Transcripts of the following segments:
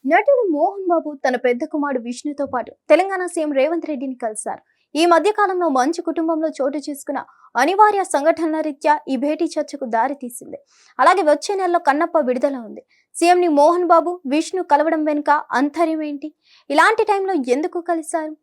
నటుడు మోహన్ బాబు తన పెద్ద కుమారుడు విష్ణుతో పాటు తెలంగాణ సీఎం రేవంత్ రెడ్డిని కలిశారు. ఈ మధ్య కాలంలో మంచు కుటుంబంలో చోటు చేసుకున్న అనివార్య సంఘటనల రీత్యా ఈ భేటీ చర్చకు దారి తీసింది. అలాగే వచ్చే నెలలో కన్నప్ప విడుదల ఉంది. సీఎం ని మోహన్ బాబు విష్ణు కలవడం వెనుక అంతర్యం ఏంటి? ఇలాంటి టైంలో ఎందుకు కలిశారు?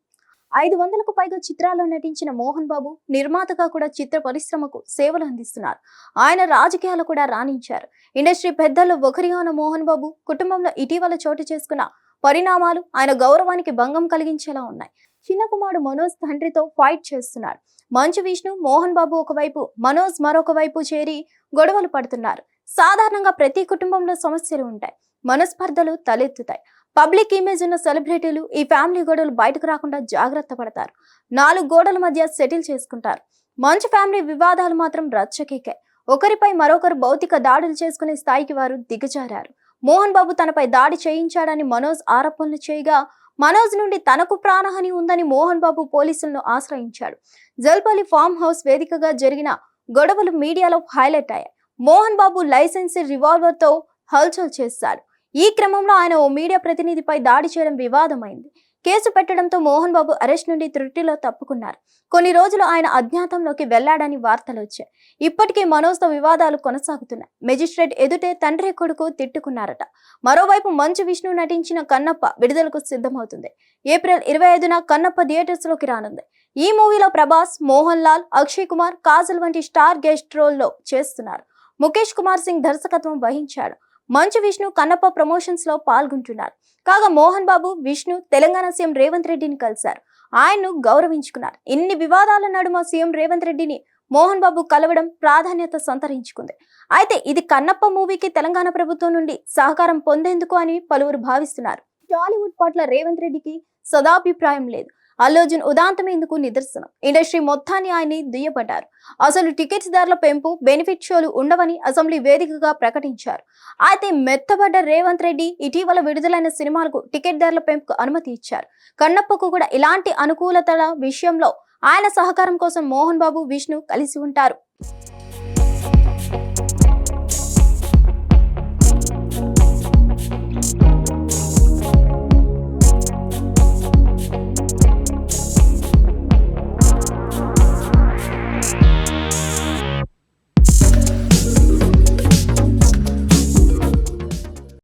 500కు పైగా చిత్రాల్లో నటించిన మోహన్ బాబు నిర్మాతగా కూడా చిత్ర పరిశ్రమకు సేవలు అందిస్తున్నారు. ఆయన రాజకీయాలు కూడా రాణించారు. ఇండస్ట్రీ పెద్దల్లో ఒకరిగా ఉన్న మోహన్ బాబు కుటుంబంలో ఇటీవల చోటు చేసుకున్న పరిణామాలు ఆయన గౌరవానికి భంగం కలిగించేలా ఉన్నాయి. చిన్న కుమారుడు మనోజ్ తండ్రితో ఫైట్ చేస్తున్నారు. మంచు విష్ణు మోహన్ బాబు ఒకవైపు, మనోజ్ మరొక వైపు చేరి గొడవలు పడుతున్నారు. సాధారణంగా ప్రతి కుటుంబంలో సమస్యలు ఉంటాయి, మనస్పర్ధలు తలెత్తుతాయి. పబ్లిక్ ఇమేజ్ ఉన్న సెలబ్రిటీలు ఈ ఫ్యామిలీ గొడవలు బయటకు రాకుండా జాగ్రత్త పడతారు. 4 గోడల మధ్య సెటిల్ చేసుకుంటారు. మంచు ఫ్యామిలీ వివాదాలు మాత్రం రచ్చకెక్కాయి. ఒకరిపై మరొకరు భౌతిక దాడులు చేసుకునే స్థాయికి వారు దిగజారారు. మోహన్ బాబు తనపై దాడి చేయించాడని మనోజ్ ఆరోపణలు చేయగా, మనోజ్ నుండి తనకు ప్రాణహాని ఉందని మోహన్ బాబు పోలీసులను ఆశ్రయించాడు. జల్పల్లి ఫామ్ హౌస్ వేదికగా జరిగిన గొడవలు మీడియాలో హైలైట్ అయ్యాయి. మోహన్ బాబు లైసెన్సీ రివాల్వర్ తో హల్చల్ చేశాడు. ఈ క్రమంలో ఆయన ఓ మీడియా ప్రతినిధిపై దాడి చేయడం వివాదమైంది. కేసు పెట్టడంతో మోహన్ బాబు అరెస్ట్ నుండి త్రుటిలో తప్పుకున్నారు. కొన్ని రోజులు ఆయన అజ్ఞాతంలోకి వెళ్లాడని వార్తలు వచ్చాయి. ఇప్పటికీ మనోజ్తో వివాదాలు కొనసాగుతున్నాయి. మెజిస్ట్రేట్ ఎదుటే తండ్రి కొడుకు తిట్టుకున్నారట. మరోవైపు మంచు విష్ణు నటించిన కన్నప్ప విడుదలకు సిద్ధమవుతుంది. ఏప్రిల్ 25న కన్నప్ప థియేటర్స్ లోకి రానుంది. ఈ మూవీలో ప్రభాస్, మోహన్ లాల్, అక్షయ్ కుమార్, కాజల్ వంటి స్టార్ గెస్ట్ రోల్ లో చేస్తున్నారు. ముఖేష్ కుమార్ సింగ్ దర్శకత్వం వహించాడు. మంచు విష్ణు కన్నప్ప ప్రమోషన్స్ లో పాల్గొంటున్నారు. కాగా మోహన్ బాబు, విష్ణు తెలంగాణ సీఎం రేవంత్ రెడ్డిని కలిశారు. ఆయన్ను గౌరవించుకున్నారు. ఇన్ని వివాదాల నడుమ సీఎం రేవంత్ రెడ్డిని మోహన్ బాబు కలవడం ప్రాధాన్యత సంతరించుకుంది. అయితే ఇది కన్నప్ప మూవీకి తెలంగాణ ప్రభుత్వం నుండి సహకారం పొందేందుకు అని పలువురు భావిస్తున్నారు. టాలీవుడ్ పట్ల రేవంత్ రెడ్డికి సదాభిప్రాయం లేదు. అల్లు అర్జున్ ఉదాంతమే ఇందుకు నిదర్శనం. ఇండస్ట్రీ మొత్తాన్ని ఆయన్ని దుయ్యబడ్డారు. అసలు టికెట్స్ ధరల పెంపు, బెనిఫిట్ షోలు ఉండవని అసెంబ్లీ వేదికగా ప్రకటించారు. అయితే మెత్తబడ్డ రేవంత్ రెడ్డి ఇటీవల విడుదలైన సినిమాలకు టికెట్ ధరల పెంపుకు అనుమతి ఇచ్చారు. కన్నప్పకు కూడా ఇలాంటి అనుకూలతల విషయంలో ఆయన సహకారం కోసం మోహన్ బాబు, విష్ణు కలిసి ఉంటారు.